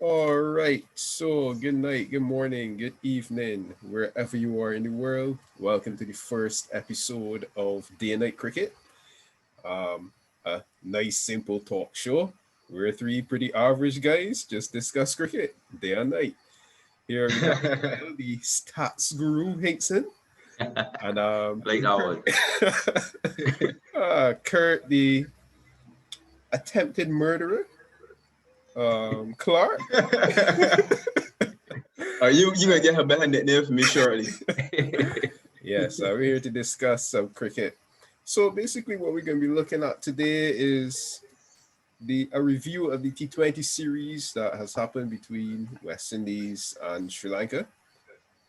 All right. So, good night, good morning, good evening, wherever you are in the world. Welcome to the first episode of Day and Night Cricket. A nice, simple talk show. We're three pretty average guys, just discuss cricket day and night. Here we have Kyle, the stats guru, Hinkson, and Like that Kurt, one. Kurt, the attempted murderer, Clark. Are you gonna get her behind that name for me shortly? Yes, we're here to discuss some cricket. So basically, what we're going to be looking at today is the a review of the T20 series that has happened between West Indies and Sri Lanka.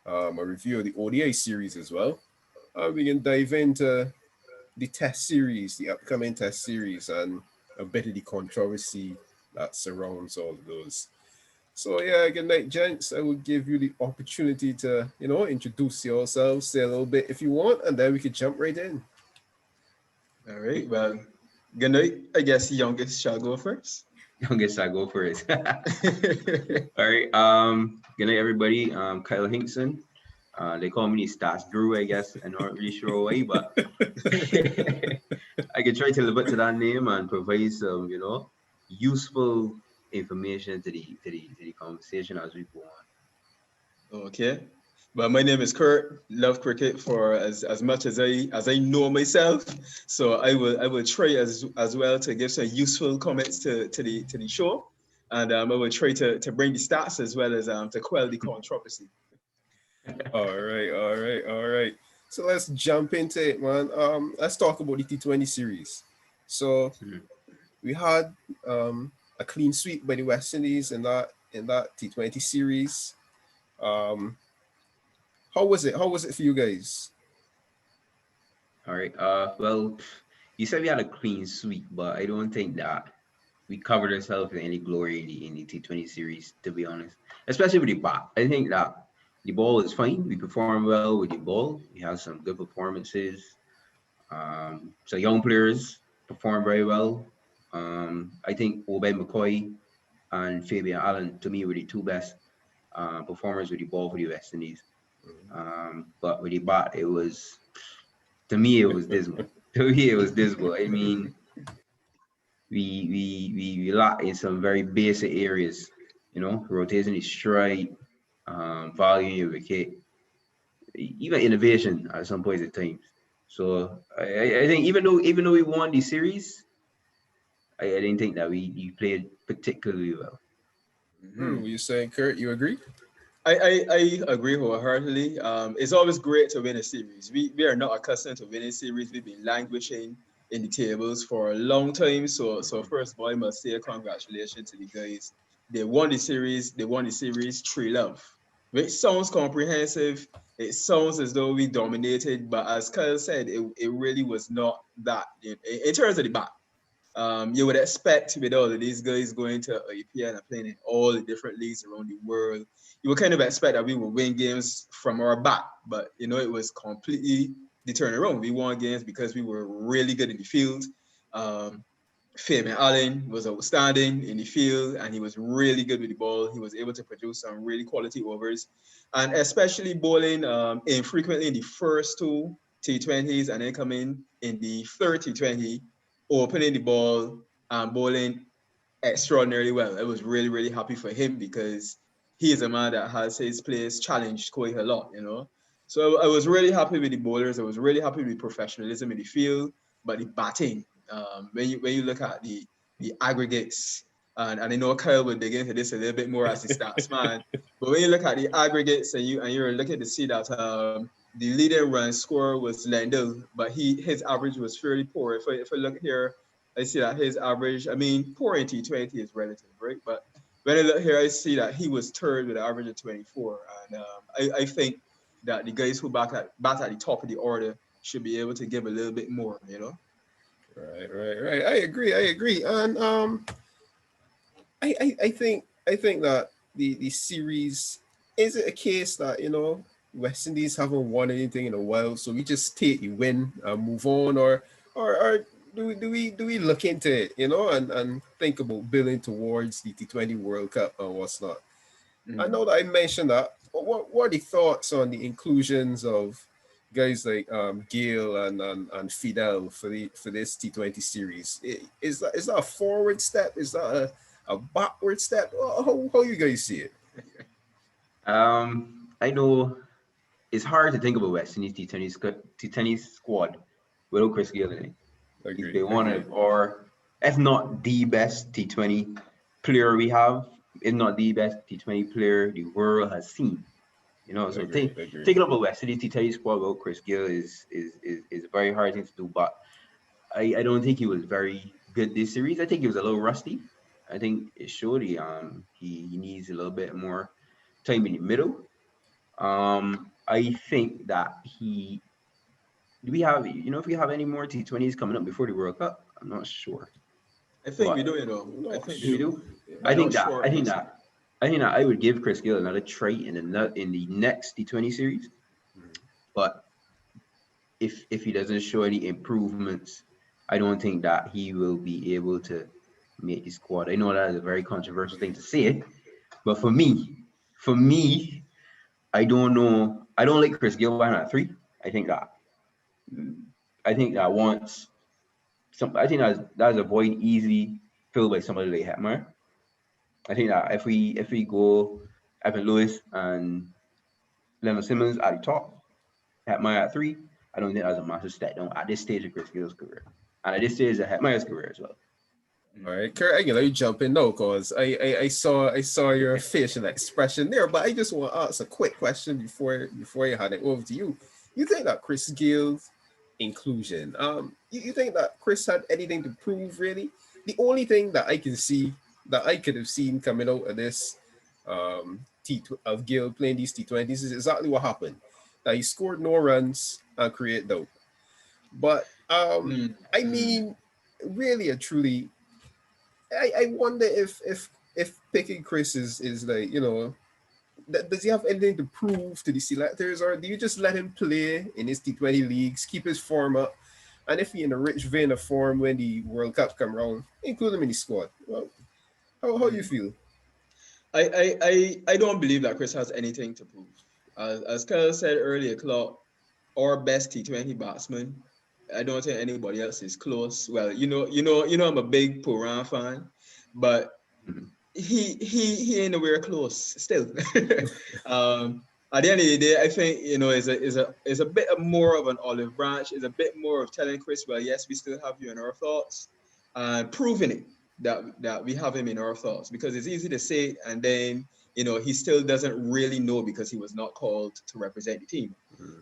A review of the ODI series as well. We can dive into the Test series, the upcoming Test series, and a bit of the controversy that surrounds all of those. So yeah, good night, gents. I will give you the opportunity to, introduce yourselves, say a little bit if you want, and then we could jump right in. All right. Well, good night. I guess the youngest shall go first. I guess I go for it. All right. Good night, everybody. Kyle Hinkson. They call me the stats guru, I guess. I'm not really sure why, but I can try to live up to that name and provide some, useful information to the conversation as we go Okay. Well, my name is Kurt. Love cricket for as much as I know myself. So I will try as well to give some useful comments to the show, and I will try to bring the stats as well as to quell the controversy. All right. So let's jump into it, man. Let's talk about the T20 series. So on. we had a clean sweep by the West Indies in that T20 series. Um, how was it? How was it for you guys? All right. Well, you said we had a clean sweep, but I don't think that we covered ourselves in any glory in the T20 series, to be honest. Especially with the bat. I think that the ball is fine. We performed well with the ball. We had some good performances. So young players performed very well. I think Obed McCoy and Fabian Allen, to me, were the two best performers with the ball for the West Indies. But with the bat, to me, it was dismal. To me, it was dismal. I mean, we lack in some very basic areas, rotating the strike, valuing your wicket, even innovation at some points at times. So I think even though we won the series, I didn't think that we played particularly well. Were you saying, Kurt? You agree? I agree wholeheartedly. It's always great to win a series. We are not accustomed to winning series. We've been languishing in the tables for a long time. So first of all, I must say congratulations to the guys. They won the series. They won the series 3-love, which sounds comprehensive. It sounds as though we dominated, but as Kyle said, it really was not that in terms of the bat. You would expect with all of these guys going to IPL and playing in all the different leagues around the world, you would kind of expect that we would win games from our back, but it was completely the turnaround. We won games because we were really good in the field. Um, Fabian Allen was outstanding in the field, and he was really good with the ball. He was able to produce some really quality overs, and especially bowling infrequently in the first two T20s, and then coming in the third T20, opening the ball and bowling extraordinarily well. I was really, really happy for him because he is a man that has his place challenged quite a lot. So I was really happy with the bowlers. I was really happy with professionalism in the field, but the batting, when you look at the aggregates, and I know Kyle will dig into this a little bit more as the stats man, but when you look at the aggregates and you're looking to see that the leading run scorer was Lendl, but his average was fairly poor. If I look here, I see that his average, I mean, poor in T20 is relative, right? But when I look here, I see that he was third with an average of 24. And I think that the guys who bat at the top of the order should be able to give a little bit more. Right. I agree. And I think that the series, is it a case that West Indies haven't won anything in a while, so we just take the win and move on, or do we look into it, and think about building towards the T20 World Cup and what's not? I know that I mentioned that, but what are the thoughts on the inclusions of guys like Gale and Fidel for this T20 series? Is that a forward step? Is that a backward step? How you guys see it? I know it's hard to think of a West Indies T20 squad without Chris Gayle in it. He's Agree, been one agree. of, or if not the best T20 player we have, if not the best T20 player the world has seen. So Agree, agree. taking up a West Indies T20 squad without Chris Gayle is a very hard thing to do. But I don't think he was very good this series. I think he was a little rusty. I think it showed he needs a little bit more time in the middle. I think that do we have, if we have any more T20s coming up before the World Cup? I'm not sure. I think we But do, I Not think do we we sure. do. do? Yeah. I I'm not think that sure. I think that I think that I would give Chris Gill another try in the next T20 series. But if he doesn't show any improvements, I don't think that he will be able to make the squad. I know that is a very controversial thing to say, but for me, I don't know. I don't like Chris Gill at 3. I think that I think that once I think that's a void easily filled by somebody like Hetmeyer. I think that if we go Evan Lewis and Leonard Simmons at the top, Hetmeyer at 3, I don't think that's a massive step down at this stage of Chris Gill's career. And at this stage of Hetmeyer's career as well. All right, Kurt, I can let you jump in now because I saw your facial expression there, but I just want to ask a quick question before I hand it over to you. You think that Chris Gill's inclusion, you think that Chris had anything to prove really? The only thing that I can see that I could have seen coming out of this of Gill playing these T20s is exactly what happened. That he scored no runs and create doubt. But I mean, really and truly, I wonder if picking Chris is like, does he have anything to prove to the selectors, or do you just let him play in his T20 leagues, keep his form up, and if he in a rich vein of form when the World Cup come around, include him in the squad? Well, how you feel? I don't believe that Chris has anything to prove. As Kyle said earlier, Clark, our best T20 batsman. I don't think anybody else is close. Well, I'm a big Puran fan, but Mhm. he ain't nowhere close still. At the end of the day, I think is a bit more of an olive branch. Is a bit more of telling Chris, well, yes, we still have you in our thoughts, and proving it that we have him in our thoughts, because it's easy to say it and then he still doesn't really know because he was not called to represent the team.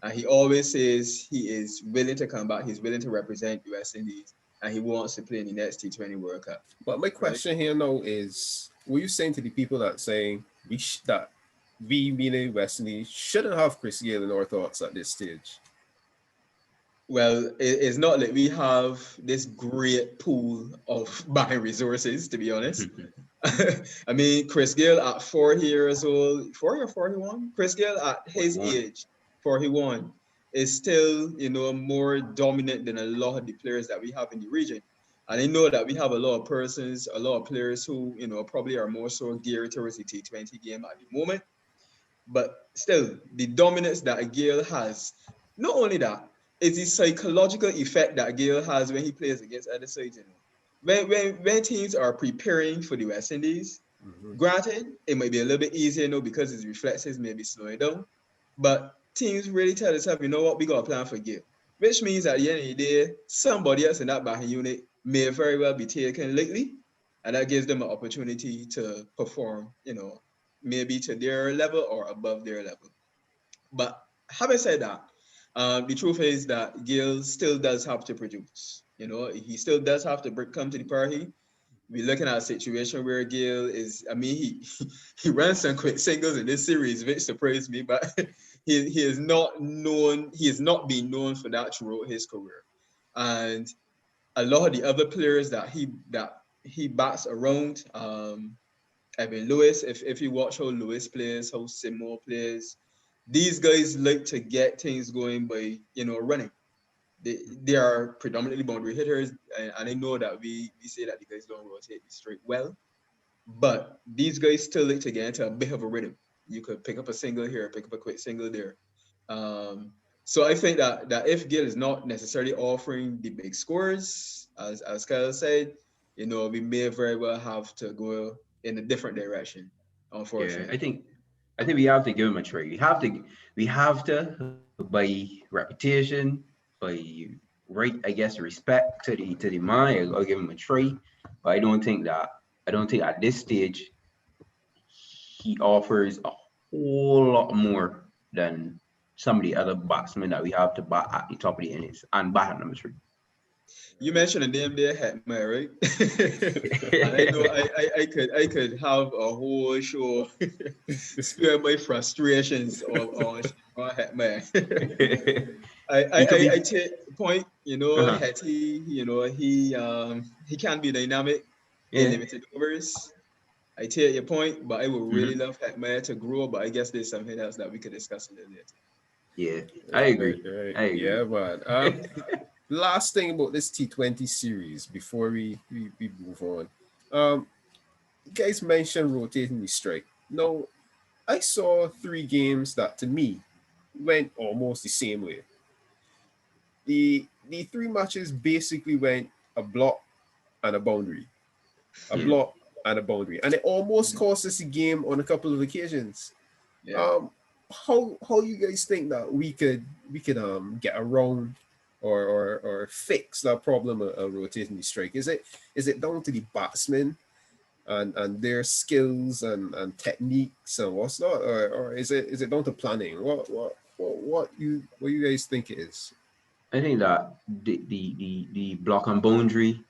And he always says he is willing to come back. He's willing to represent West Indies, and he wants to play in the next T20 World Cup. But my Right? question here now is, were you saying to the people that saying that we, meaning West Indies, shouldn't have Chris Gale in our thoughts at this stage? Well, it's not like we have this great pool of buying resources, to be honest. I mean, Chris Gale at 40 years old, 40 or 41? Chris Gale at his 41. age, 41, is still, more dominant than a lot of the players that we have in the region. And I know that we have a lot of players who, probably are more so geared towards the T20 game at the moment. But still, the dominance that Gale has, not only that, it's the psychological effect that Gale has when he plays against other sides. When teams are preparing for the West Indies, granted, it might be a little bit easier because his reflexes may be slowing down. But teams really tell themselves, you know what, we got a plan for Gale. Which means at the end of the day, somebody else in that batting unit may very well be taken lately. And that gives them an opportunity to perform, maybe to their level or above their level. But having said that, the truth is that Gil still does have to produce. He still does have to come to the party. We're looking at a situation where Gil is, I mean, he ran some quick singles in this series, which surprised me, but he is not known, he has not been known for that throughout his career. And a lot of the other players that he bats around, Evan Lewis, if you watch how Lewis plays, how Simo plays, these guys like to get things going by, running. they are predominantly boundary hitters, and I know that we say that the guys don't rotate straight well, but these guys still like to get into a bit of a rhythm. You could pick up a single here, pick up a quick single there. Um, so I think that if Gill is not necessarily offering the big scores, as Kyle said, we may very well have to go in a different direction, Yeah, unfortunately. I think we have to give him a try. We have to by reputation, by right, I guess respect to the man. I'll give him a try, but I don't think at this stage he offers a whole lot more than some of the other batsmen that we have to bat at the top of the innings and bat at number three. You mentioned a name there, Hetman, right? And I know I could have a whole show spare my frustrations on Hetman. He could I be. take the point, Uh-huh. Hetty, he can be dynamic in Yeah. limited overs. I take your point, but I would really Hmm. love Hetman to grow. But I guess there's something else that we could discuss a little later. Yeah. I Right, agree. right. I agree. Yeah, man. Last thing about this T20 series before we move on. You guys mentioned rotating the strike. Now, I saw three games that to me went almost the same way. The three matches basically went a block and a boundary, a Yeah. block and a boundary, and it almost cost us a game on a couple of occasions. Yeah. Um, how you guys think that we could get around or fix that problem of rotating the strike? Is it down to the batsmen and their skills and techniques and what's not, or is it down to planning? What you guys think it is? I think that the block and boundary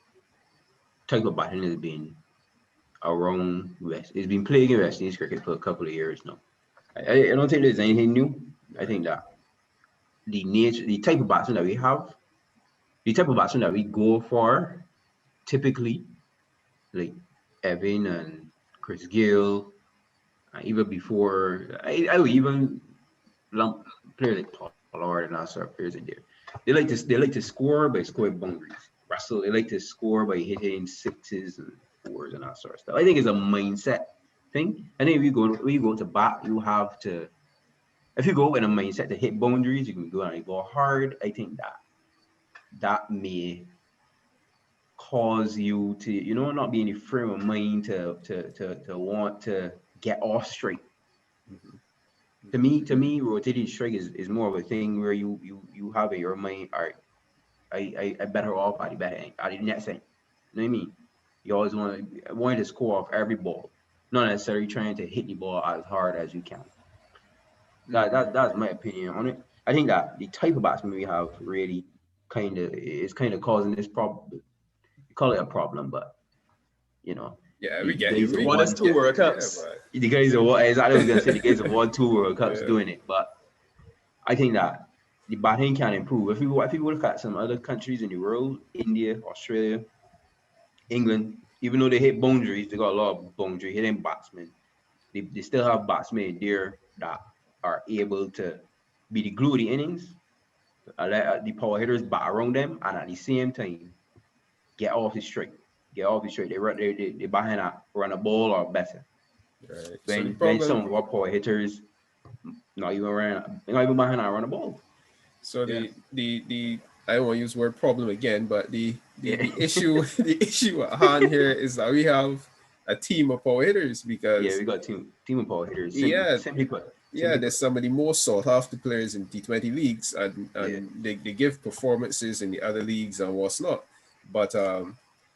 type of batting has been around West. It's been playing in West Indies cricket for a couple of years now. I don't think there's anything new. I think that the type of batsman that we have, the type of batsman that we go for, typically like Evan and Chris Gill, even before I would even lump players like Pollard and that sort of players in there. They like to score by scoring boundaries. Russell, they like to score by hitting sixes and fours and that sort of stuff. I think it's a mindset thing. I think if you go to bat, you have to. If you go in a mindset to hit boundaries, you can go and you go hard. I think that may cause you to not be in the frame of mind to want to get off straight. To me, rotating strike is more of a thing where you have in your mind, all right, I better off at the better end, at the next end. You know what I mean? You always want to score off every ball, not necessarily trying to hit the ball as hard as you can. That's my opinion on it. I think that the type of batsman we have really kind of causing this problem. You call it a problem, but you know, Yeah, we the get you. guys have One is won. two World Yeah, Cups. but The guys have won. Exactly, I was gonna say the guys have won 2 World Cups yeah. doing it, but I think that the batting can improve. If you look at some other countries in the world, India, Australia, England, even though they hit boundaries, they got a lot of boundary hitting batsmen. They still have batsmen there that are able to be the glue of the innings, let the power hitters bat around them, and at the same time get off the straight. Get off the straight. They behind a run a ball or better. Right. So the When problem some of our power hitters not even behind a run a ball. So Yeah. the I don't want to use the word problem again, but Yeah. the issue the issue at hand here is that we have a team of power hitters Yeah, because we got team of power hitters. yeah, Simply put. yeah, Simply there's put. some of the most sought after players in T20 leagues Yeah. and they give performances in the other leagues and what's not. But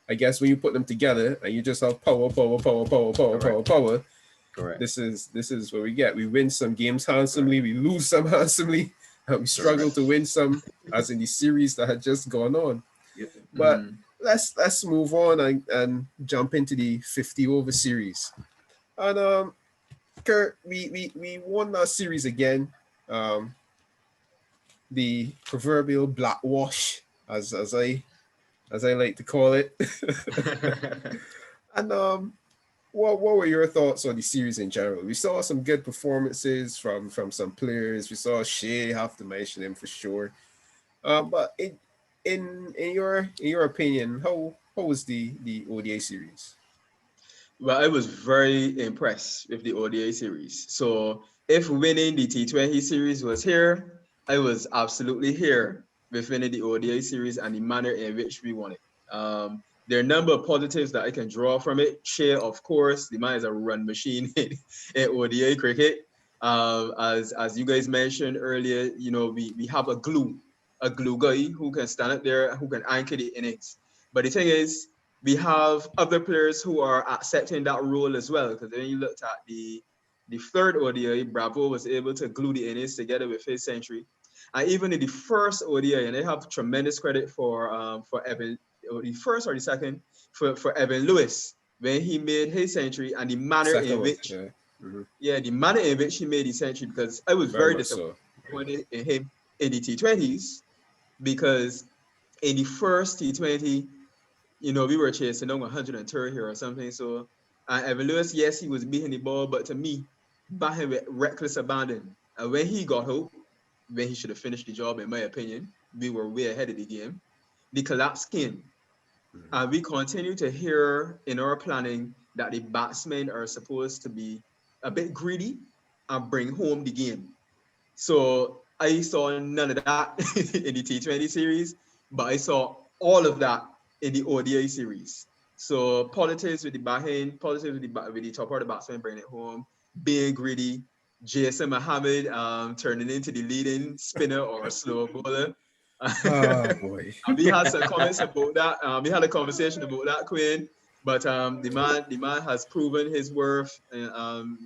I guess when you put them together and you just have power, power, power, power, power, power, Correct. power, Correct. this is what we get. We win some games handsomely, Correct. we lose some handsomely, and we struggle Correct. to win some, as in the series that had just gone on. Yep. But let's move on and jump into the 50 over series. And Kurt, we won that series again. Um, the proverbial black wash, as I like to call it. And what were your thoughts on the series in general? We saw some good performances from some players. We saw Shea, have to mention him for sure. But in your opinion, how was the ODI series? Well, I was very impressed with the ODI series. So if winning the T20 series was here, I was absolutely here with winning the ODI series and the manner in which we won it. There are a number of positives that I can draw from it. Shea, of course, the man is a run machine in ODI cricket. As you guys mentioned earlier, we have a glue guy who can stand up there, who can anchor the innings. But the thing is, we have other players who are accepting that role as well. Because when you looked at the third ODI, Bravo was able to glue the innings together with his century. And even in the first ODI, and I have tremendous credit for Evan, or the first or the second, for Evan Lewis when he made his century and the manner Second in one, which, yeah. Mm-hmm. yeah, the manner in which he made the century. Because I was Very very much so. disappointed in him in the T20s because in the first T20, we were chasing down 130 here or something. So, Evan Lewis, yes, he was beating the ball, but to me, batting with reckless abandon. And when he got out, when he should have finished the job, in my opinion, we were way ahead of the game. The collapse came. Mhm. And we continue to hear in our planning that the batsmen are supposed to be a bit greedy and bring home the game. So I saw none of that in the T20 series, but I saw all of that in the ODI series. So politics with the Bahrain, politics with the top order batsman bringing it home, being greedy, Jason Mohammed turning into the leading spinner or slow bowler. Oh boy. We had some comments about that. We had a conversation about that, Quinn. But the man has proven his worth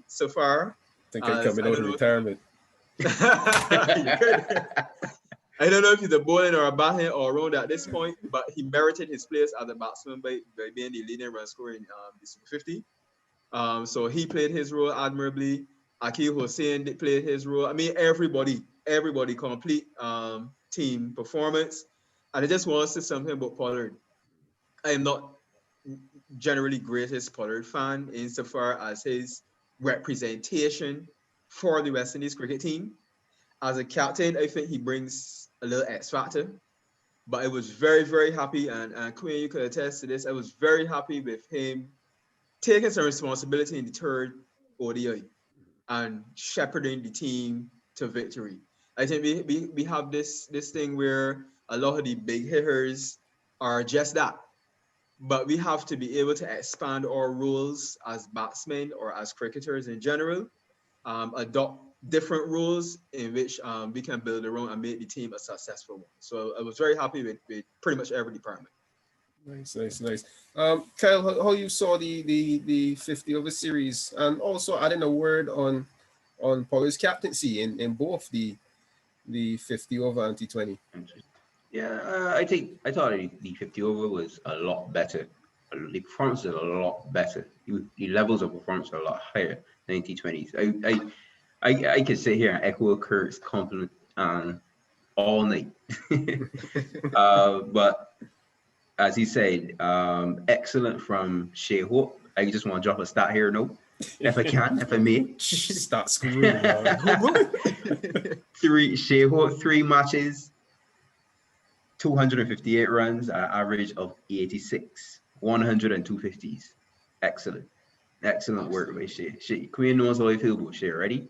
so far. Think I As coming I out don't of know, retirement. you could. I don't know if he's a bowling or a batting or around at this point, but he merited his place as a batsman by being the leading run scorer in the Super 50. So he played his role admirably. Akil Hussein played his role. I mean, everybody complete team performance. And I just want to say something about Pollard. I am not generally greatest Pollard fan insofar as his representation for the West Indies cricket team. As a captain, I think he brings a little X factor. But I was very, very happy, and Queen, you could attest to this. I was very happy with him taking some responsibility in the third ODI and shepherding the team to victory. I think we have this thing where a lot of the big hitters are just that, but we have to be able to expand our roles as batsmen or as cricketers in general, adopt different rules in which we can build around and make the team a successful one. So I was very happy with pretty much every department. Nice, nice, nice. Kyle, how you saw the 50 over series, and also adding a word on Pollard's captaincy in both the 50 over and T20. Yeah, I thought the 50 over was a lot better. The performance is a lot better. The levels of performance are a lot higher than T20s. I could sit here and echo Kurt's compliment all night. But as he said, excellent from Shea Hope. I just want to drop a stat here, no, if I can, if I may. Start screwing. Shea Hope, 3 matches, 258 runs at an average of 86, 102 50s. Excellent. Excellent work by Shea. Queen knows how I feel about Shea already.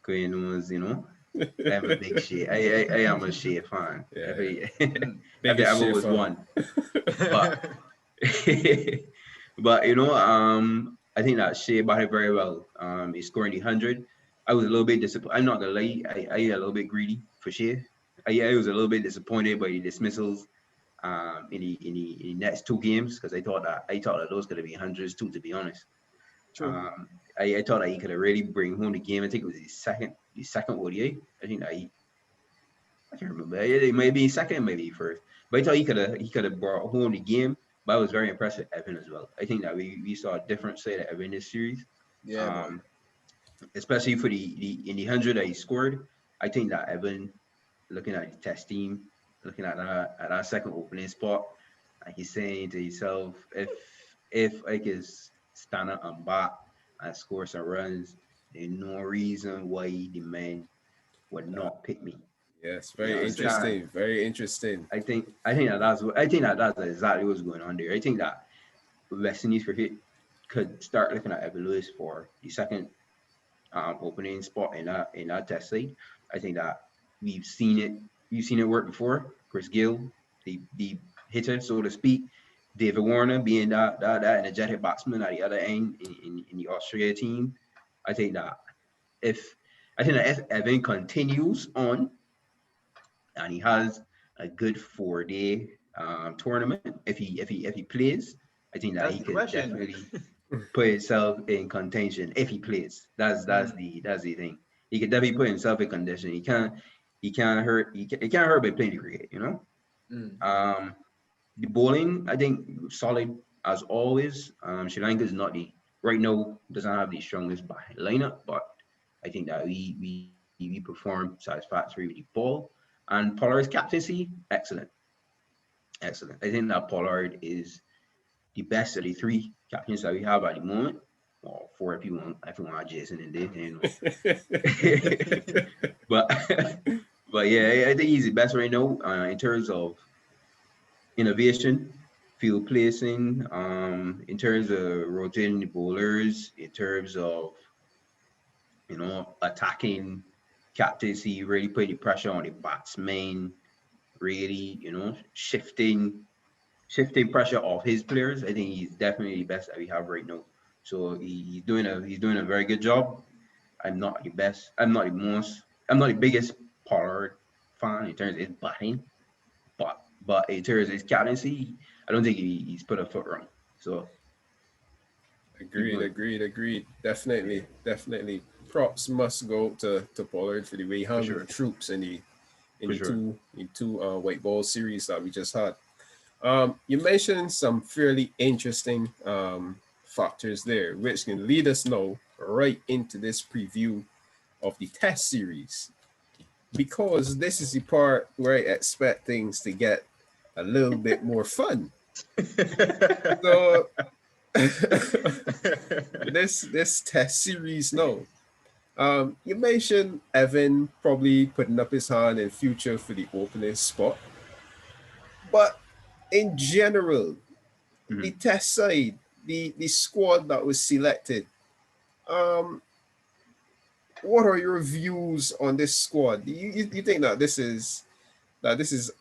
Queen knows, I'm a big Shea. I am a Shea fan. Yeah, If I biggest ever Shea was fan. one. But but I think that Shea batted very well. He's scoring the 100. I was a little bit disappointed. I'm not gonna lie, I a little bit greedy for Shea. I was a little bit disappointed by the dismissals in the next 2 games because I thought that those could have been hundreds too, to be honest. True. I thought that he could have really bring home the game. I think it was the second ODI. I think that I can't remember. It might be second, maybe first. But I thought he could have brought home the game. But I was very impressed with Evan as well. I think that we saw a different side of Evan this series. Yeah, boy. Um, Especially for the in the 100 that he scored. I think that Evan, looking at the test team, looking at that second opening spot, and he's saying to himself, if I could stand up and bat and score some runs, there's no reason why the men would not pick me. Yes, You very know, so that, interesting. Very interesting. I think that that's exactly what's going on there. I think that West Indies cricket could start looking at Evan Lewis for the second opening spot in that test side. I think that we've seen it. We've seen it work before. Chris Gill, the hitter, so to speak. David Warner being that energetic batsman at the other end in the Australia team. I think that if if Evan continues on and he has a good 4 day tournament, if he plays, I think that That's he the could question. definitely put himself in contention if he plays. That's the thing. He could definitely put himself in contention. He can't hurt by playing the cricket, you know. Mm. The bowling, I think, solid as always. Sri Lanka is not the right now doesn't have the strongest lineup, but I think that we perform satisfactory with the ball. And Pollard's captaincy, excellent, excellent. I think that Pollard is the best of the three captains that we have at the moment. Well, four if you want Jason in there, you know. but but yeah, I think he's the best right now in terms of innovation, field placing, in terms of rotating the bowlers, in terms of attacking captaincy, really putting the pressure on the batsman, really, shifting pressure off his players. I think he's definitely the best that we have right now. So he's doing a very good job. I'm not the best. I'm not the biggest Pollard fan in terms of his batting, but in terms of his captaincy, I don't think he's put a foot wrong. So keep Agreed, going agreed, agreed. Definitely, definitely. Props must go to Pollard for the way he for handled sure, the troops in for the sure. two white ball series that we just had. You mentioned some fairly interesting factors there, which can lead us now right into this preview of the test series. Because this is the part where I expect things to get a little bit more fun. So this test series now. You mentioned Evan probably putting up his hand in future for the opening spot, but in general, the Mhm. test side, the squad that was selected, um, what are your views on this squad? You think that this is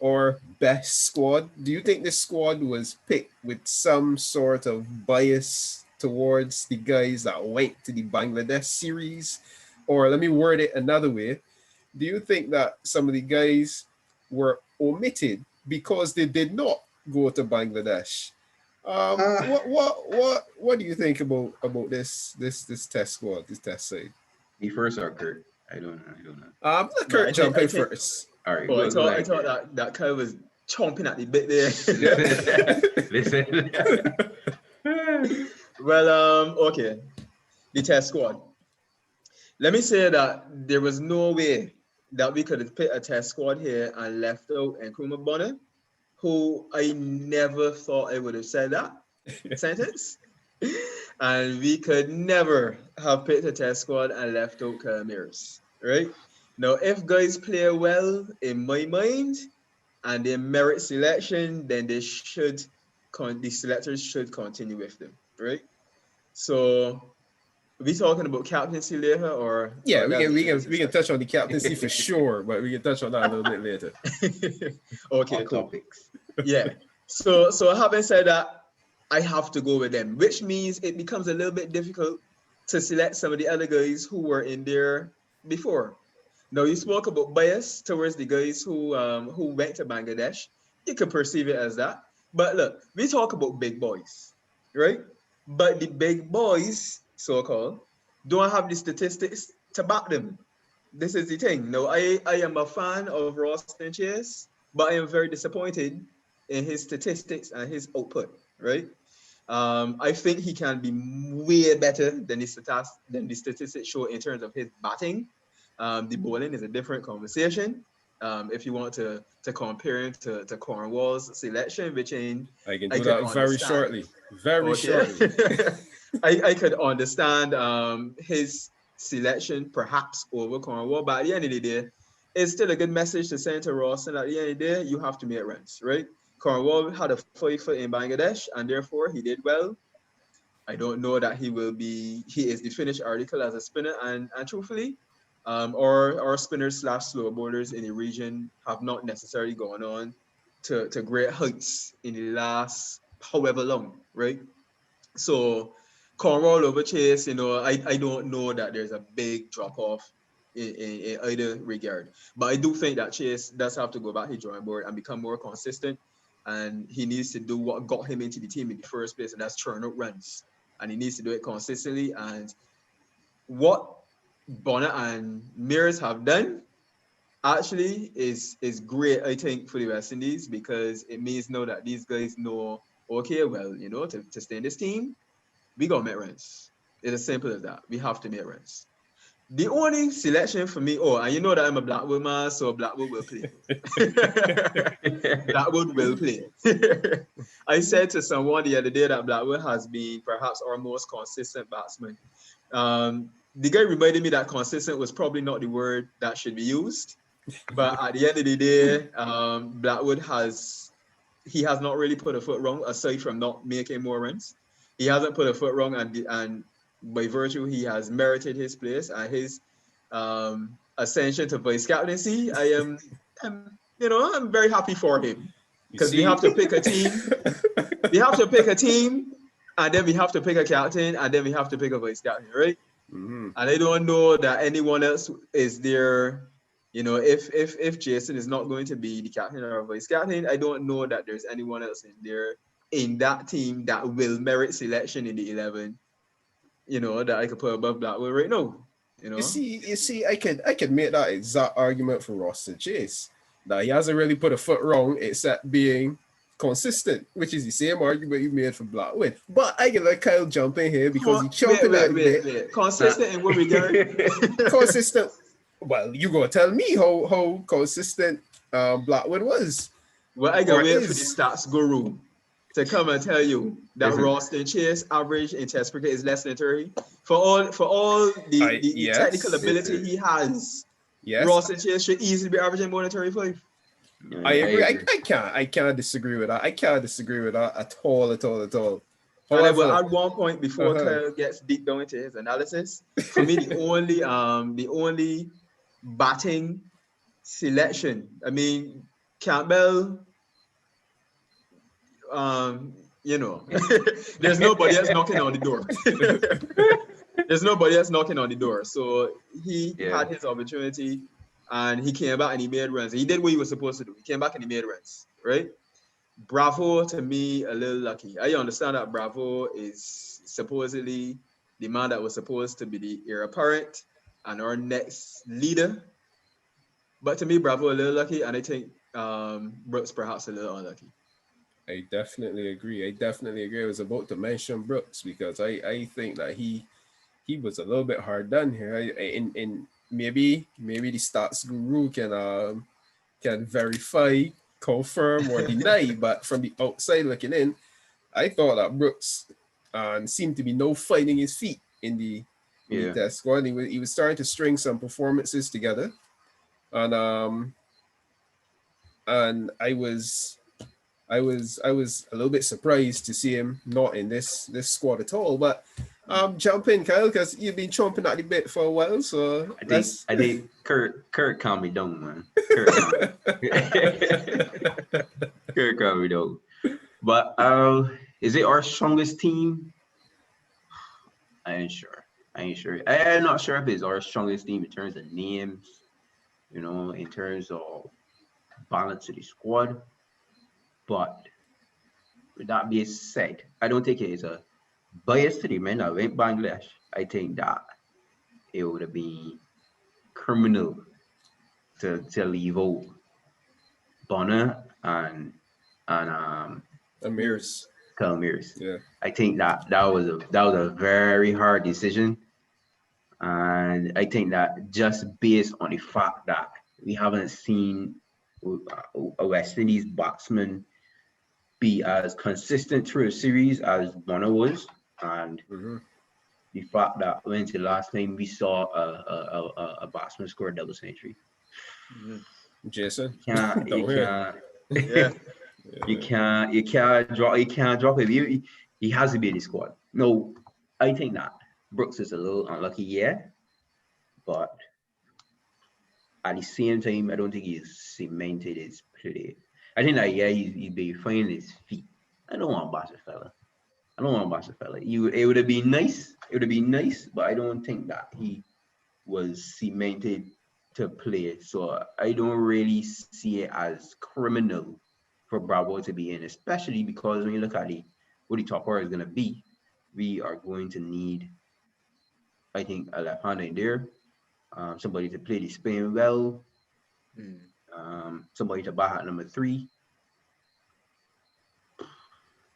our best squad? Do you think this squad was picked with some sort of bias towards the guys that went to the Bangladesh series? Or let me word it another way. Do you think that some of the guys were omitted because they did not go to Bangladesh? Uh, What do you think about this test squad, this test side? Me first or Kurt? I don't know. I don't know. Let No, Kurt jump I in think. first. All right, Oh, go I ahead, thought Kurt. that Kyle was chomping at the bit there. Listen, listen. Well, okay. The test squad. Let me say that there was no way that we could have picked a test squad here and left out Nkrumah Bonner, who I never thought I would have said that sentence. And we could never have picked a test squad and left out Kamiris, right? Now, if guys play well, in my mind, and they merit selection, then the selectors should continue with them, right? So, are we talking about captaincy later, Yeah, or that's the easy we can discussion? touch on the captaincy for sure, but we can touch on that a little bit later. Okay, Hot cool. topics. Yeah. So having said that, I have to go with them, which means it becomes a little bit difficult to select some of the other guys who were in there before. Now you spoke about bias towards the guys who went to Bangladesh. You could perceive it as that. But look, we talk about big boys, right? But the big boys, so-called, don't have the statistics to back them. This is the thing. Now, I am a fan of Roston Chase, but I am very disappointed in his statistics and his output, right? I think he can be way better than the statistics show in terms of his batting. The bowling is a different conversation. If you want to compare him to Cornwall's selection, which I can I do could that very understand. shortly. Very Okay. shortly. I could understand his selection perhaps over Cornwall, but at the end of the day, it's still a good message to send to Ralston. At the end of the day, you have to make runs, right? Cornwall had a fight for in Bangladesh, and therefore he did well. I don't know that he is the finished article as a spinner, and truthfully, our spinners / slow bowlers in the region have not necessarily gone on to great heights in the last however long, right? So Cornwall over Chase, I don't know that there's a big drop off in either regard. But I do think that Chase does have to go back to the drawing board and become more consistent. And he needs to do what got him into the team in the first place, and that's churn out runs. And he needs to do it consistently. And what Bonner and Mears have done actually is great, I think, for the West Indies, because it means now that these guys know, okay, well, to stay in this team, we got to make runs. It's as simple as that. We have to make runs. The only selection for me, and you know that I'm a Blackwood man, so Blackwood will play. Blackwood will play. I said to someone the other day that Blackwood has been perhaps our most consistent batsman. The guy reminded me that consistent was probably not the word that should be used. But at the end of the day, Blackwood has not really put a foot wrong, aside from not making more runs. He hasn't put a foot wrong, and by virtue, he has merited his place and his ascension to vice captaincy. I'm very happy for him, because we have to pick a team. We have to pick a team, and then we have to pick a captain, and then we have to pick a vice captain, right? Mm-hmm. And I don't know that anyone else is there. If Jason is not going to be the captain or vice captain, I don't know that there's anyone else in there in that team that will merit selection in the 11, that I could put above Blackwood right now. You see, I could make that exact argument for Ralston Chase, that he hasn't really put a foot wrong except being consistent, which is the same argument you made for Blackwood. But I can let Kyle jump in here because he's jumping at wait. Consistent in what regard? Consistent. Well, you gonna tell me how consistent Blackwood was. Well, I gotta wait for the stats guru to come and tell you that Ralston Chase average in Test cricket is less than 30. For all the technical ability he has, Ralston Chase should easily be averaging more than 35. I agree. I can't disagree with that. I can't disagree with that at all. However, at one point before Kyle gets deep down into his analysis, for me the only batting selection, I mean, Campbell, there's nobody else knocking on the door. There's nobody else knocking on the door. So he had his opportunity, and he came back and he made runs. He did what he was supposed to do. He came back and he made runs, right? Bravo, to me, a little lucky. I understand that Bravo is supposedly the man that was supposed to be the heir apparent and our next leader. But to me, Bravo a little lucky, and I think Brooks perhaps a little unlucky. I definitely agree. I was about to mention Brooks because I think that he was a little bit hard done here. And maybe the stats guru can verify, confirm, or deny. But from the outside looking in, I thought that Brooks seemed to be finding his feet in the test squad. He was starting to string some performances together, and I was a little bit surprised to see him not in this squad at all. But jump in, Kyle, because you've been chomping at the bit for a while. So I think Kurt calm me down, man. Kurt calm me down. But is it our strongest team? I ain't sure. I'm not sure if it's our strongest team in terms of names, in terms of balance of the squad. But with that being said, I don't think it is a bias to the men that went Bangladesh. I think that it would have been criminal to leave out Bonner and Amirs. Yeah. I think that was a very hard decision. And I think that just based on the fact that we haven't seen a West Indies batsman be as consistent through a series as Bonner was, and the fact that when's the last time we saw a batsman score a double century? Mhm. Jason, You can't, you don't worry. can't, Yeah. you can't drop him. He has to be in the squad. No, I think that Brooks is a little unlucky, yeah, but at the same time, I don't think he's cemented his play. I think that, yeah, he's been finding his feet. I don't want to bash a fella. I don't want to bash a fella. It would have been nice. It would have been nice, but I don't think that he was cemented to play. So I don't really see it as criminal for Bravo to be in, especially because when you look at what the top order is going to be, we are going to need, I think, a left-hander in there, somebody to play the Spain well, somebody to bat at number 3.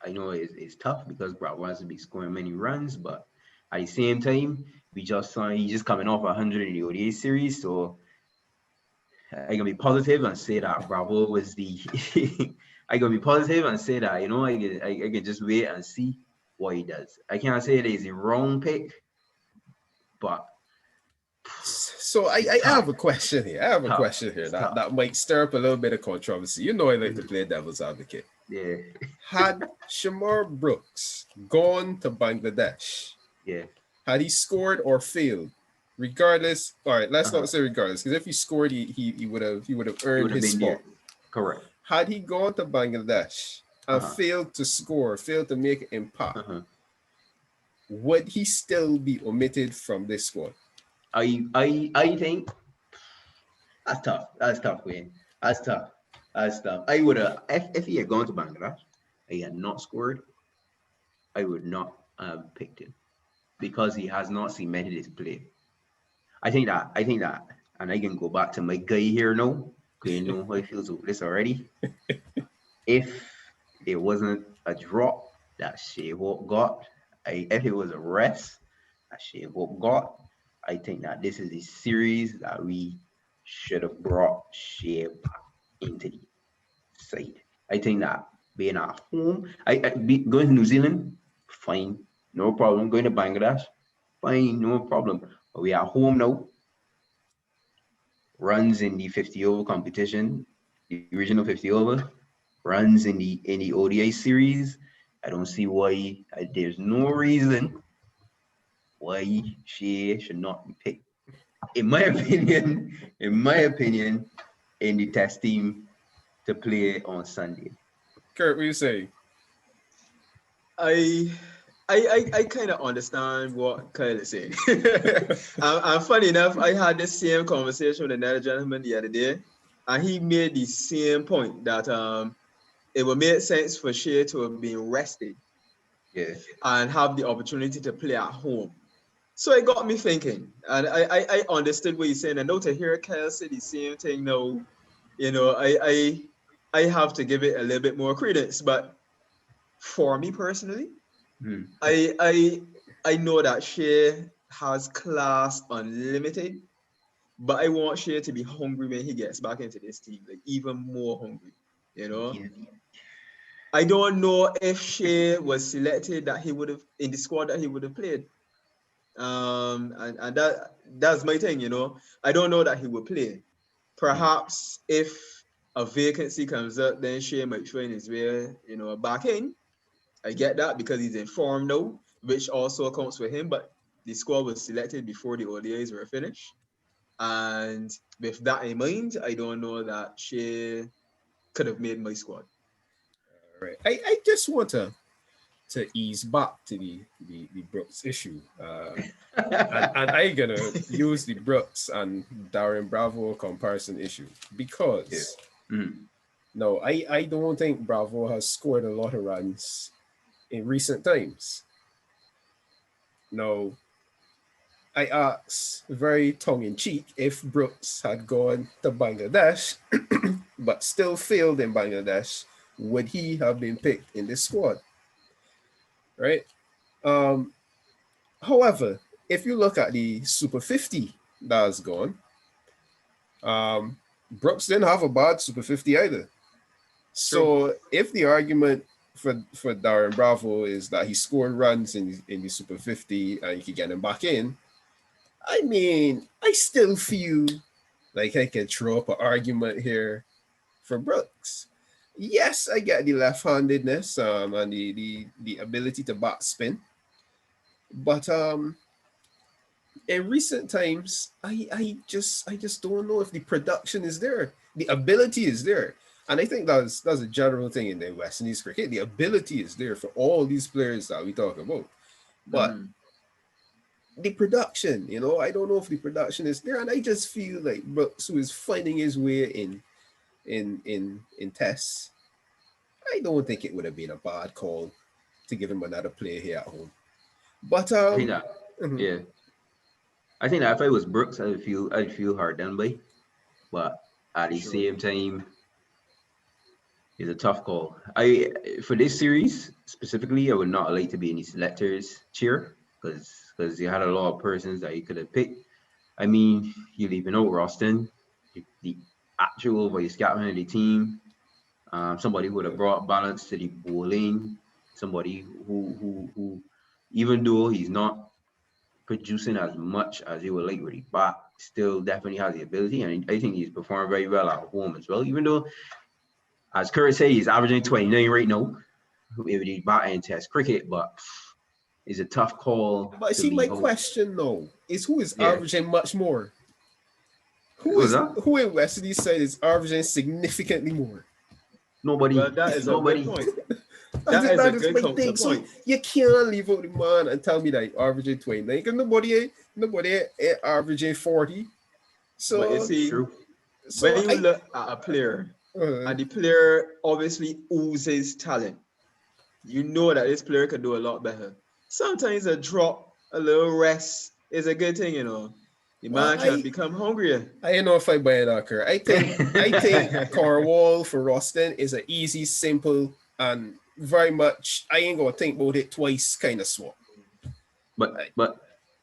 I know it's tough because Bravo has to be scoring many runs, but at the same time, he's just coming off 100 in the ODI series, so I can be positive and say that Bravo was the. I can be positive and say that I can just wait and see what he does. I can't say it is a wrong pick, but So I have a question here. That might stir up a little bit of controversy. You know, I like to play devil's advocate. Yeah. Had Shamar Brooks gone to Bangladesh, had he scored or failed, regardless. All right, let's not say regardless, because if he scored, he would have earned his spot. There. Correct. Had he gone to Bangladesh and failed to score, failed to make an impact, would he still be omitted from this squad? I think that's tough. That's tough, Wayne. That's tough. I would have if he had gone to Bangladesh, he had not scored, I would not have picked him because he has not cemented his play. I think that, and I can go back to my guy here now, because you know how he feels with this already. If it wasn't a drop that Shea-Hope got, if it was a rest that Shea-Hope got, I think that this is a series that we should have brought Shea back into the side. I think that being at home, going to New Zealand, fine, no problem. Going to Bangladesh, fine, no problem. But we are at home now. Runs in the 50 over competition, the original 50 over, runs in the ODI series. I don't see why. There's no reason why she should not be picked. In my opinion, in the test team to play on Sunday. Kurt, what do you say? I kind of understand what Kyle is saying. And funny enough, I had the same conversation with another gentleman the other day, and he made the same point that it would make sense for Shea to have been rested and have the opportunity to play at home. So it got me thinking, and I understood what he's saying. And now to hear Kyle say the same thing now, you know, I have to give it a little bit more credence. But for me personally, I know that Shea has class unlimited, but I want Shea to be hungry when he gets back into this team, like even more hungry, you know. I don't know if Shea was selected that he would have in the squad that he would have played. And that's my thing, you know. I don't know that he will play. Perhaps if a vacancy comes up, then Shea might find his way, you know, back in. I get that because he's in form now, which also accounts for him. But the squad was selected before the ODIs were finished. And with that in mind, I don't know that Shea could have made my squad. All right. I just want to ease back to the Brooks issue. And I'm going to use the Brooks and Darren Bravo comparison issue because no, I don't think Bravo has scored a lot of runs in recent times. No, I asked very tongue-in-cheek if Brooks had gone to Bangladesh but still failed in Bangladesh, would he have been picked in this squad? Right? However, if you look at the Super 50 that has gone, Brooks didn't have a bad Super 50 either. So if the argument for Darren Bravo is that he scored runs in the Super 50 and you could get him back in, I mean, I still feel Like I can throw up an argument here for Brooks. Yes, I get the left-handedness and the ability to backspin, but in recent times, I just don't know if the production is there. The ability is there. And I think that's a general thing in the West Indies cricket. The ability is there for all these players that we talk about. But the production, I don't know if the production is there. And I just feel like Brooks, who is finding his way in tests, I don't think it would have been a bad call to give him another play here at home. But I think that, mhm. yeah. I think that if I was Brooks, I'd feel hard done by. But at the Sure. same time, it's a tough call. For this series specifically, I would not like to be in the selectors chair because you had a lot of persons that you could have picked. I mean, you're leaving out Roston, the actual vice captain of the team, somebody who would have brought balance to the bowling, somebody who even though he's not producing as much as he would like with the bat, still definitely has the ability, and I think he's performed very well at home as well. Even though, as Kurt said, he's averaging 29 right now with the bat and test cricket, but it's a tough call But to see, my leave out. question though is who is Yeah. averaging much more? Who's that? Who in West Indies side is averaging significantly more? Nobody. Well, that is a Nobody. good point. That is a good counterpoint. So you can't leave out the man and tell me that he's averaging 29 because nobody ain't averaging 40. So But you see, True. so when you look at a player and the player obviously oozes talent, you know that this player can do a lot better. Sometimes a drop, a little rest is a good thing, The Well, man can become hungrier. I don't know if I buy that, Kerr. I think Cornwall for Roston is an easy, simple, and very much I ain't gonna think about it twice kind of swap. But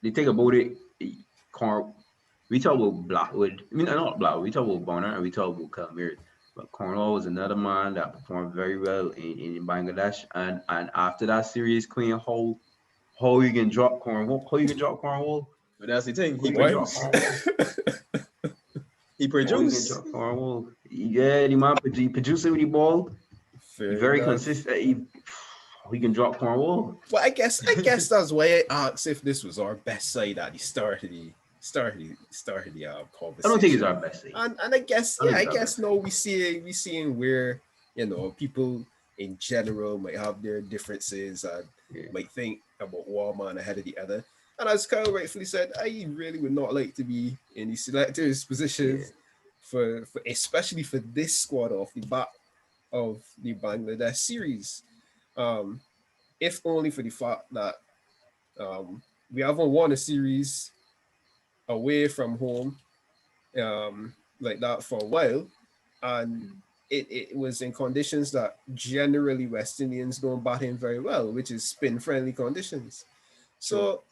the thing about it, we talk about Blackwood. I mean, not Blackwood. We talk about Bonner and we talk about Kalmir. But Cornwall was another man that performed very well in Bangladesh. And after that series, Queen, how you can drop Cornwall? How you can drop Cornwall? But that's the thing. He How you can drop produced. Cornwall? He How you can produced. drop Cornwall? Yeah, the man producing with the ball. Fair Very enough. consistent. He can drop Cornwall. Well, I guess that's why I asked if this was our best side at the start of the conversation. I don't think it's our best thing. And I guess I don't I think it's our guess no, we seeing where people in general might have their differences and might think about one man ahead of the other. And as Kyle rightfully said, I really would not like to be in the selectors' positions for especially for this squad off the bat of the Bangladesh series. If only for the fact that we haven't won a series away from home like that for a while, and it was in conditions that generally West Indians don't bat in very well, which is spin-friendly conditions. So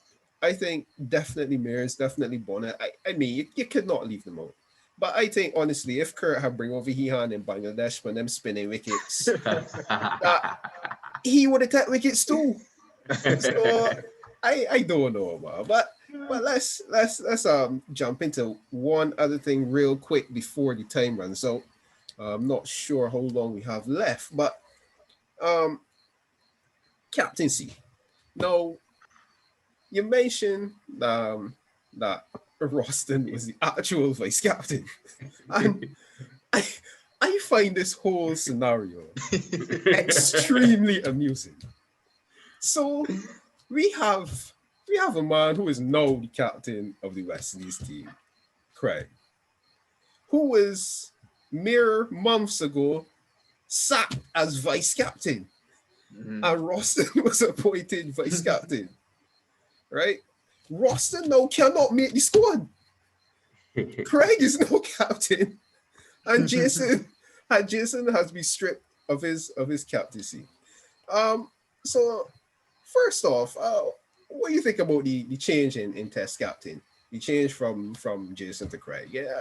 I think definitely Mears, definitely Bonner. I mean, you could not leave them out. But I think, honestly, if Kurt had bring over Hehan in Bangladesh for them spinning wickets, he would have taken wickets too. So I don't know, man. But let's jump into one other thing real quick before the time runs out. I'm not sure how long we have left, but captaincy. Now, you mentioned that Roston was the actual vice captain, and I find this whole scenario extremely amusing. So we have a man who is now the captain of the West Indies team, Craig, who was mere months ago sacked as vice captain, and Roston was appointed vice captain. Right? Roston now cannot make the squad. Craig is now captain, and Jason has been stripped of his captaincy. So first off, what do you think about the change in Test captain? The change from Jason to Craig? Yeah,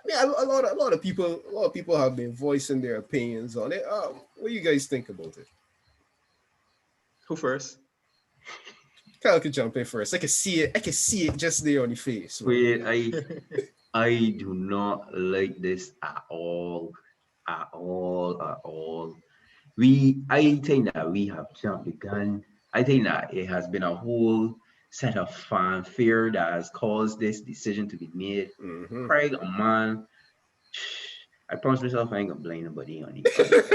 I mean a lot of people have been voicing their opinions on it. What do you guys think about it? Who first? Kyle could jump in first. I can see it just there on your face. Wait, I do not like this at all. At all, at all. I think that we have jumped the gun. I think that it has been a whole set of fanfare that has caused this decision to be made. Mm-hmm. Craig, man, I promise myself I ain't gonna blame nobody on the podcast.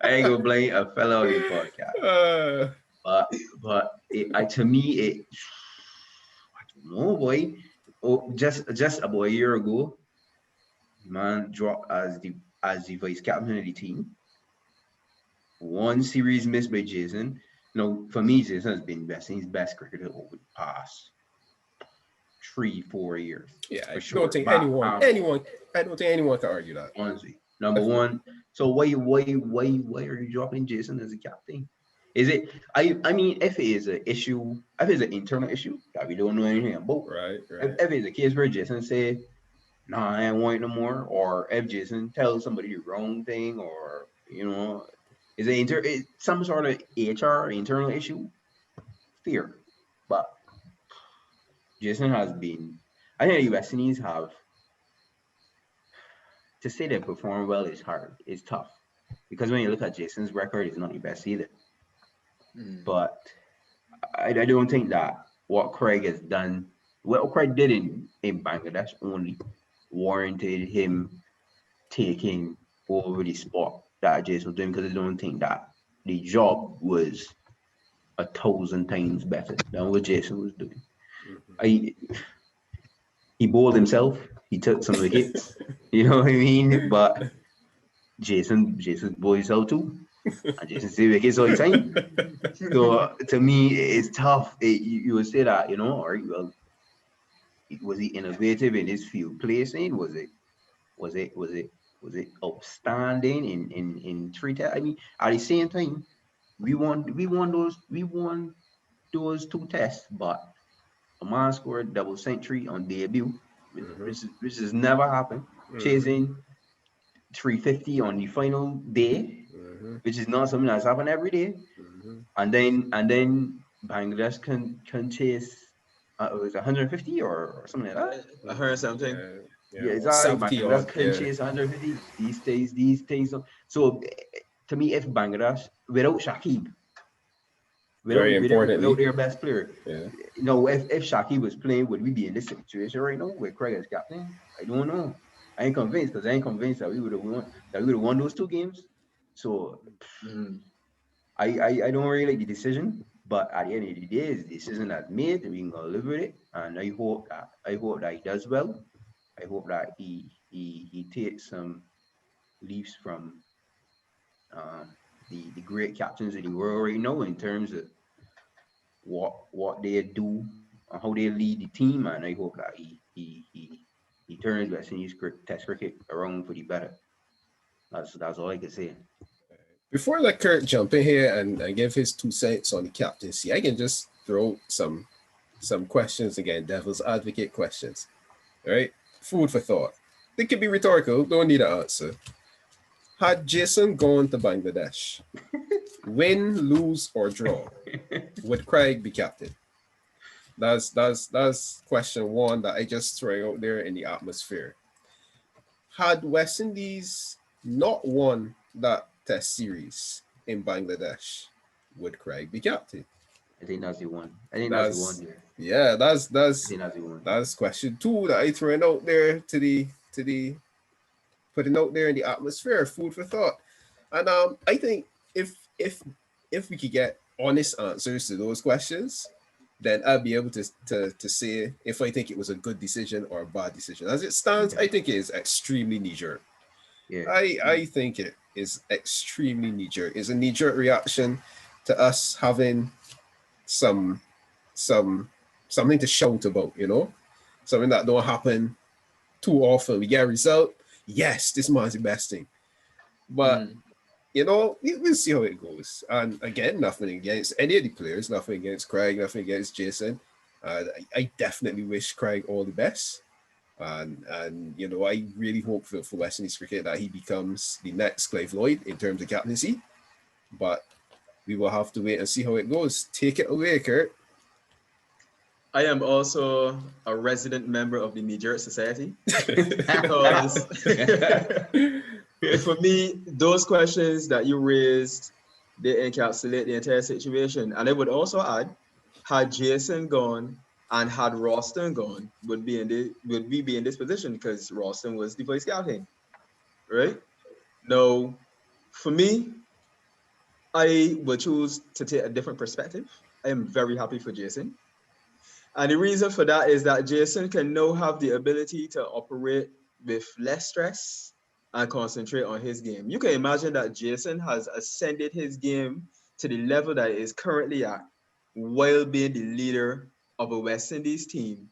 I ain't gonna blame a fellow on the podcast. But to me, I don't know, boy. Oh, just about a year ago, man dropped as the vice captain of the team. One series missed by Jason. For me, Jason has been his best cricketer over the past 3-4 years. Yeah, I for sure. don't think I don't think anyone can argue that. Honestly, number one. So why are you dropping Jason as a captain? Is it? I mean, if it is an issue, if it's an internal issue that we don't know anything about, Right. If it's a case where Jason say, "Nah, I ain't want it no more," or if Jason tells somebody the wrong thing, or is it some sort of HR internal issue? Fear, but Jason has been. I think the West Indies have to say they perform well is hard. It's tough because when you look at Jason's record, it's not the best either. But I don't think that what Craig has done, what Craig did in Bangladesh, only warranted him taking over the spot that Jason was doing, because I don't think that the job was 1,000 times better than what Jason was doing. Mm-hmm. He bowled himself. He took some wickets. You know what I mean? But Jason bowled himself too. And Jason saved wickets all the time. So to me, it's tough. You would say that, all right, well, was he innovative in his field placing? Was it outstanding in three tests? I mean, at the same time, we won those two tests, but a man scored double century on debut, which has never happened. Chasing 350 on the final day, which is not something that's happened every day. And then Bangladesh can chase it was 150 or something like that. 100 something. Yeah, exactly. Bangladesh can chase 150 these things. So to me, if Bangladesh without Shakib, without their best player, if Shakib was playing, would we be in this situation right now with Craig as captain? I don't know. I ain't convinced that we would have won those two games. So I don't really like the decision, but at the end of the day, it's the decision that's made, and we can go live with it. And I hope that he does well. I hope that he takes some leaves from the great captains of the world right now in terms of what they do and how they lead the team. And I hope that he turns West Indies Test cricket around for the better. That's all I can say. Before I let Kurt jump in here and give his 2 cents on the captaincy, I can just throw some questions again, devil's advocate questions. All right? Food for thought. They could be rhetorical, don't need an answer. Had Jason gone to Bangladesh, win, lose, or draw, would Craig be captain? That's question one that I just throw out there in the atmosphere. Had West Indies not won that test series in Bangladesh, would Craig be captain? I think that's the one. That's the one here. Yeah, that's question two that I thrown out there to the putting out there in the atmosphere, food for thought. And I think if we could get honest answers to those questions, then I'll be able to say if I think it was a good decision or a bad decision. As it stands, I think it is extremely knee-jerk. Yeah. I think it is extremely knee-jerk. It's a knee-jerk reaction to us having something to shout about, something that don't happen too often. We get a result. Yes, this man's the best thing. But we'll see how it goes. And again, nothing against any of the players, nothing against Craig, nothing against Jason. I definitely wish Craig all the best. And I really hope for West Indies cricket that he becomes the next Clive Lloyd in terms of captaincy. But we will have to wait and see how it goes. Take it away, Kurt. I am also a resident member of the Niger Society because for me, those questions that you raised, they encapsulate the entire situation. And I would also add, had Jason gone and had Ralston gone, would we be in this position because Ralston was the vice captain, right? No, for me, I would choose to take a different perspective. I am very happy for Jason. And the reason for that is that Jason can now have the ability to operate with less stress and concentrate on his game. You can imagine that Jason has ascended his game to the level that it is currently at while being the leader of a West Indies team,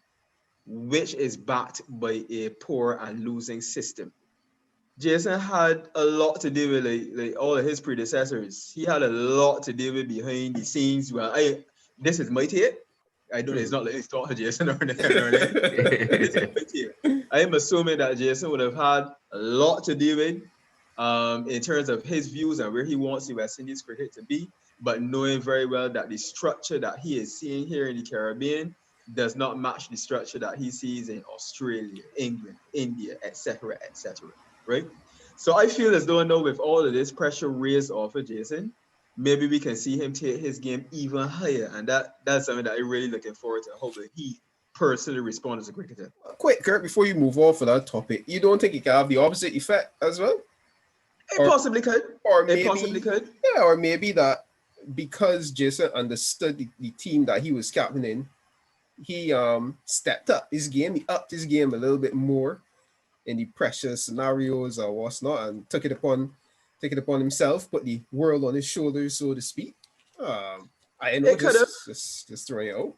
which is backed by a poor and losing system. Jason had a lot to do with like all of his predecessors. He had a lot to do with behind the scenes. Well, this is my take. I don't. It's not like it's talking to Jason or anything. This is my take. I am assuming that Jason would have had a lot to do with in terms of his views and where he wants the West Indies cricket to be, but knowing very well that the structure that he is seeing here in the Caribbean does not match the structure that he sees in Australia, England, India, etc., etc. Right? So I feel as though now with all of this pressure raised off of Jason, maybe we can see him take his game even higher, and that's something that I'm really looking forward to. Hopefully, he personally responds as a cricketer. Quick, Kurt, before you move on for that topic, you don't think it can have the opposite effect as well? It possibly could. Or It maybe, possibly could. yeah, or maybe that because Jason understood the team that he was captaining, he stepped up his game, he upped his game a little bit more in the pressure scenarios or what's not, and took it upon himself, put the world on his shoulders, so to speak. I know, It could have. just throwing it out.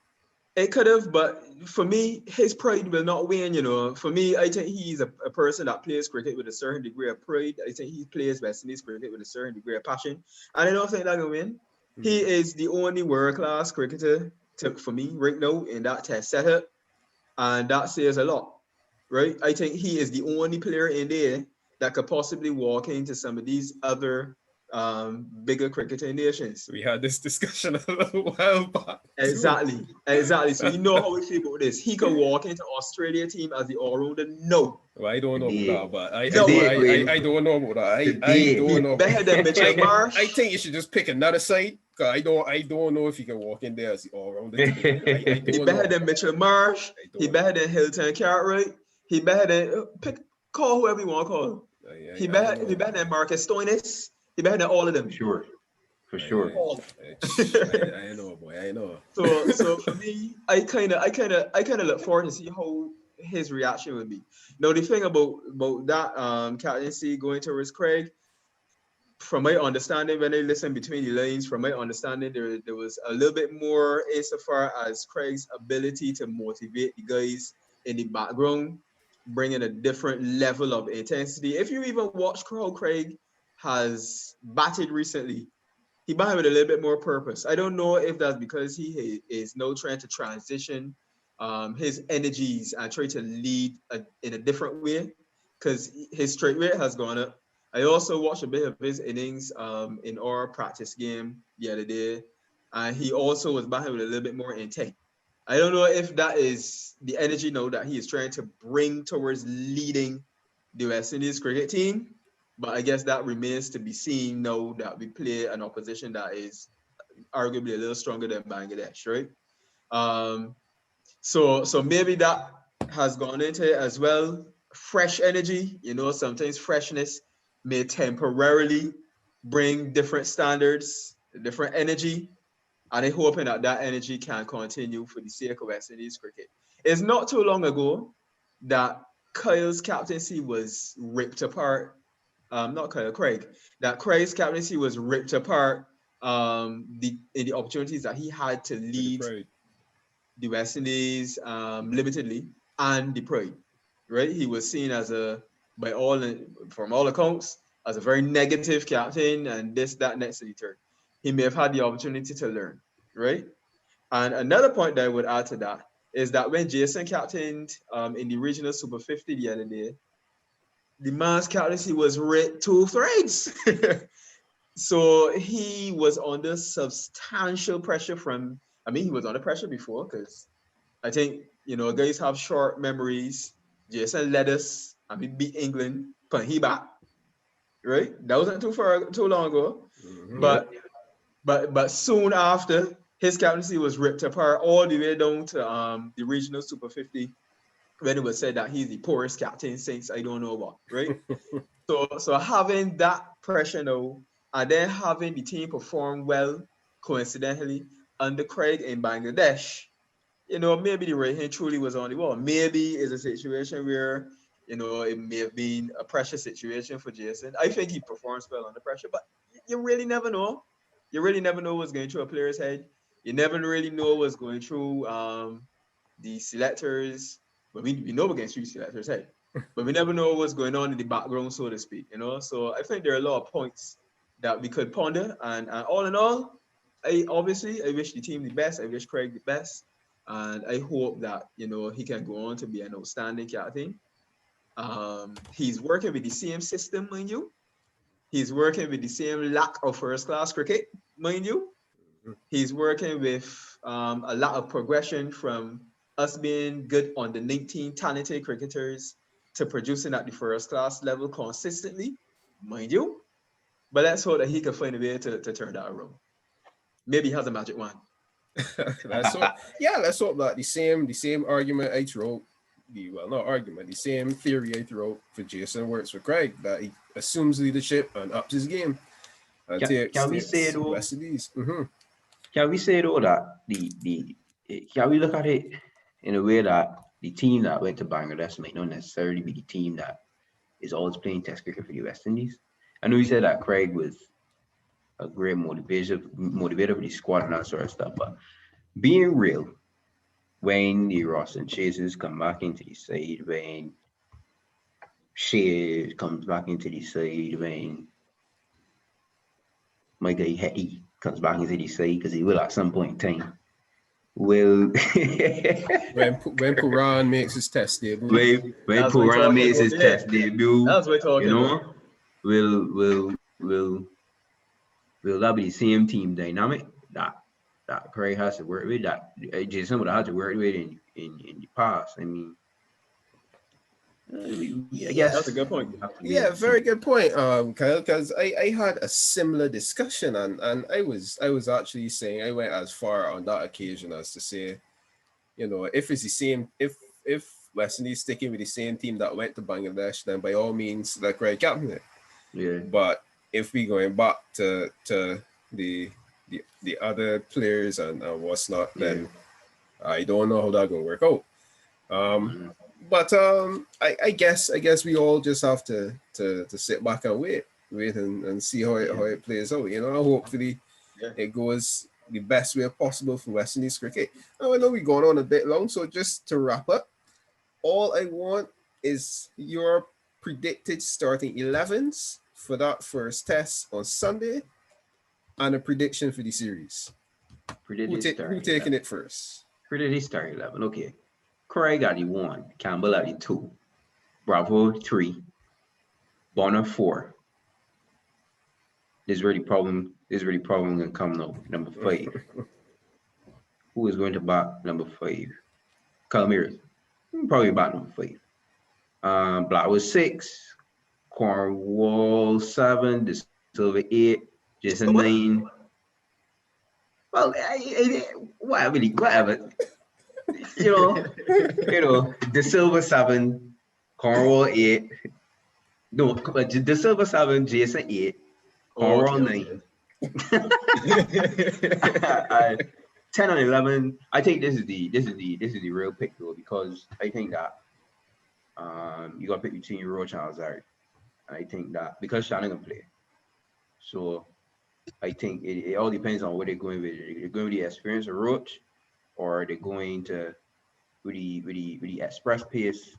It could have, but for me, his pride will not win, you know. For me, I think he's a person that plays cricket with a certain degree of pride. I think he plays West Indies cricket with a certain degree of passion. And I don't think that will win. He is the only world-class cricketer for me right now in that test setup. And that says a lot, right? I think he is the only player in there that could possibly walk into some of these other bigger cricketing nations. We had this discussion a little while back. Exactly. So you know how we feel about this. He could walk into Australia team as the all-rounder. No. Well, I don't know about that, but I don't know about that. Today. I don't know. Better than Mitchell Marsh. I think you should just pick another side. Cause I don't know if he can walk in there as the all-rounder. He better than Mitchell Marsh. He better than Hilton Cartwright. He better than call whoever you want to call. He better than Marcus Stoinis. He better than all of them. For sure. I know, boy. I know. So for me, I kind of look forward to see how his reaction would be. Now the thing about that captaincy going towards Craig, from my understanding, when I listen between the lines, from my understanding, there was a little bit more insofar as Craig's ability to motivate the guys in the background, bringing a different level of intensity. If you even watch how Craig has batted recently, he batted with a little bit more purpose. I don't know if that's because he is now trying to transition his energies and try to lead in a different way, because his strike rate has gone up. I also watched a bit of his innings in our practice game the other day, and he also was batting with a little bit more intent. I don't know if that is the energy now that he is trying to bring towards leading the West Indies cricket team, but I guess that remains to be seen now that we play an opposition that is arguably a little stronger than Bangladesh, right? So maybe that has gone into it as well. Fresh energy, you know, sometimes freshness may temporarily bring different standards, different energy, and I'm hoping that energy can continue for the sake of West Indies cricket. It's not too long ago that Kyle's captaincy was ripped apart. Not Kyle, Craig. That Craig's captaincy was ripped apart in the opportunities that he had to lead the West Indies limitedly and the Pride. Right? He was seen as from all accounts, as a very negative captain and this, that, next to the third. He may have had the opportunity to learn, right? And another point that I would add to that is that when Jason captained in the regional Super 50 the other day, the man's captaincy was ripped 2 threads. So he was under substantial pressure he was under pressure before because I think, guys have short memories. Jason led us and we beat England. But he back, right? That wasn't too long ago. Mhm. Yeah. But soon after, his captaincy was ripped apart all the way down to the regional Super 50 when it was said that he's the poorest captain since I don't know what, right? So having that pressure now, and then having the team perform well, coincidentally, under Craig in Bangladesh, maybe the right hand truly was on the wall. Maybe it's a situation where, it may have been a pressure situation for Jason. I think he performs well under pressure, but you really never know. You really never know what's going through a player's head. You never really know what's going through the selectors. But we know we're going through selectors' head. But we never know what's going on in the background, so to speak. So I think there are a lot of points that we could ponder. And all in all, I wish the team the best. I wish Craig the best. And I hope that, he can go on to be an outstanding captain. He's working with the same system, mind you. He's working with the same lack of first class cricket, mind you. He's working with a lot of progression from us being good on the 19 talented cricketers to producing at the first class level consistently, mind you. But let's hope that he can find a way to turn that around. Maybe he has a magic wand. let's hope. Yeah, let's hope that the same argument I throw, not argument, the same theory I throw for Jason works for Craig, that he assumes leadership and ups his game and Can we say though? West Indies. Mm-hmm. Can we say though that the can we look at it in a way that the team that went to Bangladesh might not necessarily be the team that is always playing Test cricket for the West Indies? I know you said that Craig was a great motivator for the squad and that sort of stuff, but being real, when the Ross and Chases come back into the side, when Shea comes back into the side, when my guy Hetty comes back into the side, because he will at some point in time. Will when Puran makes his test debut, when Puran makes his test debut, That's what we're talking about. will that be the same team dynamic that Craig has to work with, that Jason would have had to work with in the past? I mean, I guess That's a good point. Yeah, very good point, Kyle. Because I had a similar discussion, and I was actually saying, I went as far on that occasion as to say, if it's the same, if West Indies sticking with the same team that went to Bangladesh, then by all means, let Craig captain it. Yeah. But if we going back to the other players and what's not, then I don't know how that's gonna work out. But I guess we all just have to sit back and wait and see how it plays out. Hopefully it goes the best way possible for West Indies cricket. Now I know we're going on a bit long, so just to wrap up, all I want is your predicted starting 11s for that first test on Sunday, and a prediction for the series. Who taking it first? Predicted start 11. Okay. Craig at the 1, Campbell at the 2, Bravo 3, Bonner 4. This is where the problem gonna come now. Number 5. Who is going to bat number 5? Calmiris. Probably bat number 5. Black was 6, Cornwall 7, De Silva 8, Jason 9. Well, whatever. De Silva 7, Cornwall 8. No, De Silva 7, Jason 8, Cornwall 9. 10 and 11. I think this is the real pick though, because I think that you got to pick between Roach and Azari. And I think that because Shannon can play, so I think it all depends on what they're going with. They're going with the experience of Roach, or they're going to with the express pace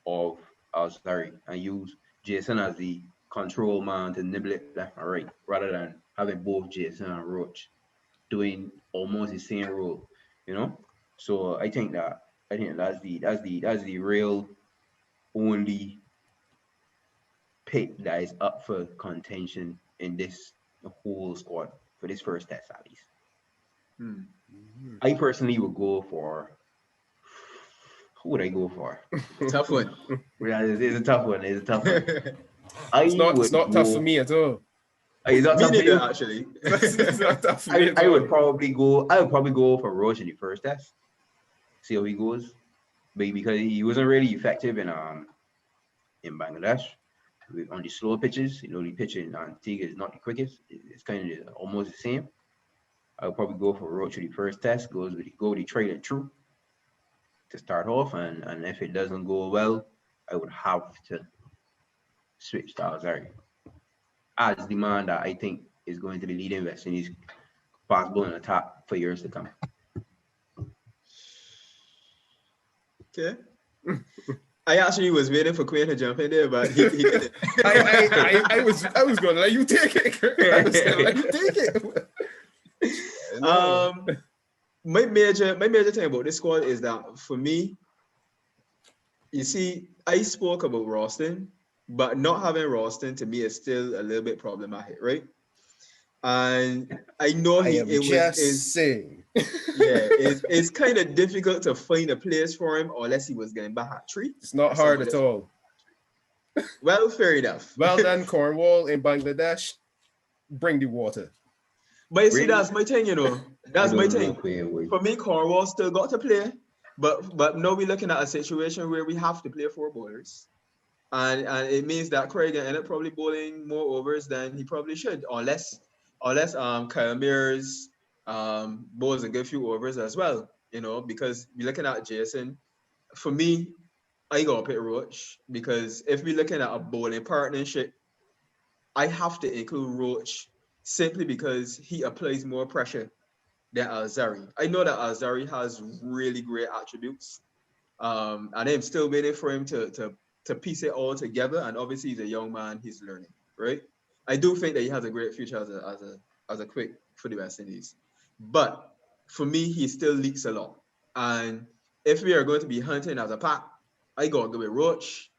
of Azari and use Jason as the control man to nibble it left and right, rather than having both Jason and Roach doing almost the same role, So I think that's the real only pick that is up for contention in this whole squad for this first test at least. I personally would go for Who would I go for? Tough one. Yeah, it's a tough one. It's a tough one. It's not would tough for me at all. It's not Me tough for neither, you? actually. It's not tough for me at I all. would probably go for Roach in the first test. See how he goes. But because he wasn't really effective in Bangladesh on the slower pitches, the pitch in Antigua is not the quickest. It's kind of almost the same. I would probably go for Roach in the first test. Go with the trade and true to start off, and if it doesn't go well, I would have to switch to Alzari as the man that I think is going to be leading West Indies fast bowling attack for years to come. Okay. I actually was waiting for Quinn to jump in there, but he didn't. I was going to let you take it. I was going to let you take it. My major thing about this squad is that for me, you see, I spoke about Ralston, but not having Ralston to me is still a little bit problematic, right? And I know it's kind of difficult to find a place for him unless he was getting back at 3. It's not hard at all. Well, fair enough. Well done, Cornwall in Bangladesh. Bring the water. But you see, that's my thing, That's my thing. For For me, Cornwall still got to play, but now we're looking at a situation where we have to play 4 bowlers. And it means that Craig ended up probably bowling more overs than he probably should, unless Kyle Mears bowls a good few overs as well, because we're looking at Jason. For me, I gotta pick Roach, because if we're looking at a bowling partnership, I have to include Roach simply because he applies more pressure than Alzari. I know that Alzari has really great attributes, and I'm still waiting for him to piece it all together. And obviously, he's a young man; he's learning, right? I do think that he has a great future as a quick for the West Indies, but for me, he still leaks a lot. And if we are going to be hunting as a pack, I gotta go with Roach.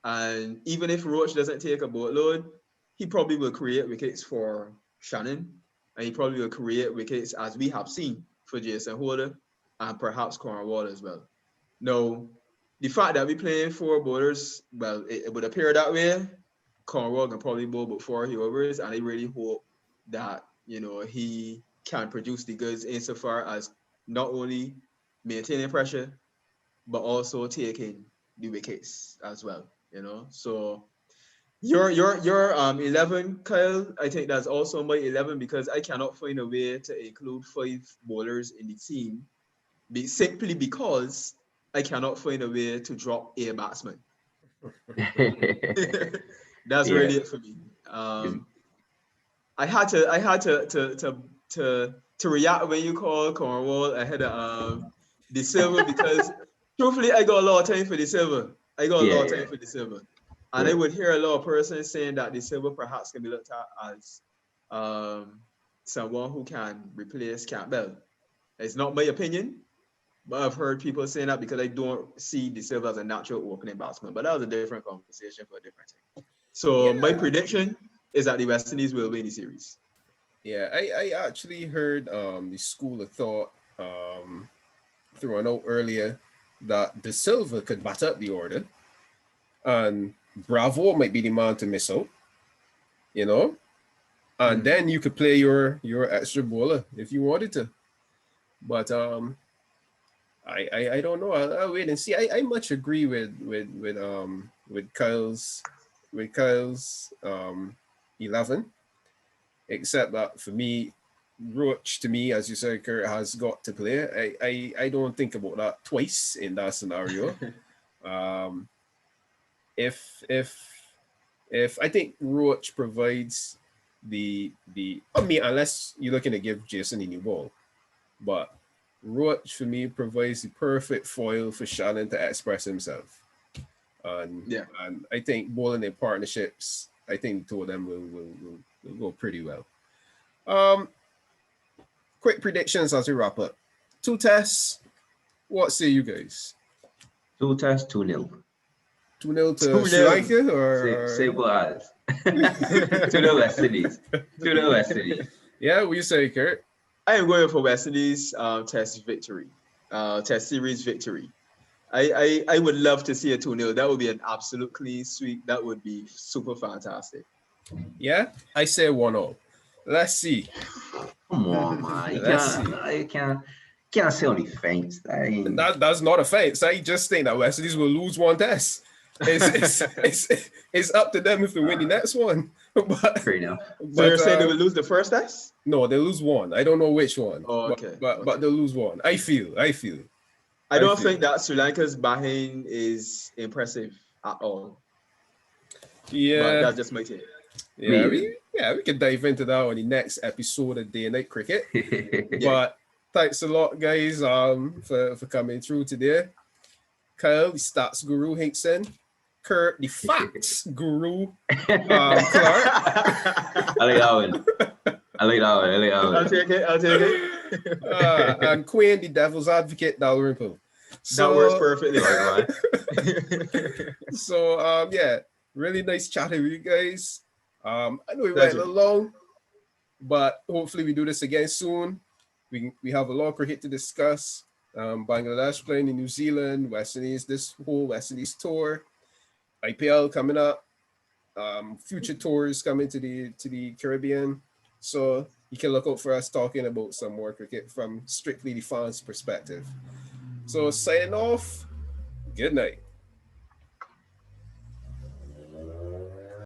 And even if Roach doesn't take a boatload, he probably will create wickets for Shannon, and he probably will create wickets, as we have seen, for Jason Holder and perhaps Cornwall as well. Now, the fact that we're playing 4 bowlers, well, it would appear that way. Cornwall can probably bowl about 4 overs, and I really hope that he can produce the goods insofar as not only maintaining pressure, but also taking the wickets as well. So your 11, Kyle, I think that's also my 11, because I cannot find a way to include 5 bowlers in the team, simply because I cannot find a way to drop a batsman. That's really it for me. I had to react when you call Cornwall ahead of De Silva, because truthfully, I got a lot of time for De Silva. And I would hear a lot of persons saying that De Silva perhaps can be looked at as someone who can replace Campbell. It's not my opinion, but I've heard people saying that because I don't see De Silva as a natural opening batsman. But that was a different conversation for a different time. So my prediction is that the West Indies will win the series. Yeah, I actually heard the school of thought through a note earlier that De Silva could bat up the order, and Bravo might be the man to miss out, and then you could play your extra bowler if you wanted to. But I don't know. I'll wait and see. I much agree with Kyle's 11, except that for me, Roach, to me, as you said, Kurt, has got to play. I don't think about that twice in that scenario. If I think Roach provides unless you're looking to give Jason a new ball, but Roach for me provides the perfect foil for Shannon to express himself. And I think bowling in partnerships, I think the two of them will go pretty well. Quick predictions as we wrap up. 2 tests. What say you guys? 2 tests, 2-0. 2-0 to Sri Lanka, or simple as 2-0 West Indies. 2-0 West Indies. Yeah, what you say, Kurt? I am going for West Indies test series victory. I would love to see a 2-0. That would be an absolute clean sweep. That would be super fantastic. Yeah, I say 1-0. Let's see. Come on, man. You can't say only thanks. That's not a fence. I just think that West Indies will lose one test. It's up to them if they win the next one. But, fair enough. So you're saying they will lose the first test? No, they lose one. I don't know which one. Oh, okay. But they'll lose one. I feel. I don't think that Sri Lanka's batting is impressive at all. Yeah. But that's just my take. Yeah, we can dive into that on the next episode of Day and Night Cricket. But thanks a lot, guys, for coming through today. Kyle, the stats guru, Hinkson. Kurt, the facts guru, Clark. I like that one. I'll take it. And Quinn, the devil's advocate, Dalrymple. That works perfectly. So, really nice chatting with you guys. I know we went a little long, but hopefully we do this again soon. We have a lot of cricket to discuss. Bangladesh playing in New Zealand, West Indies, this whole West Indies tour, IPL coming up, future tours coming to the Caribbean. So you can look out for us talking about some more cricket from strictly the fans' perspective. So signing off, good night.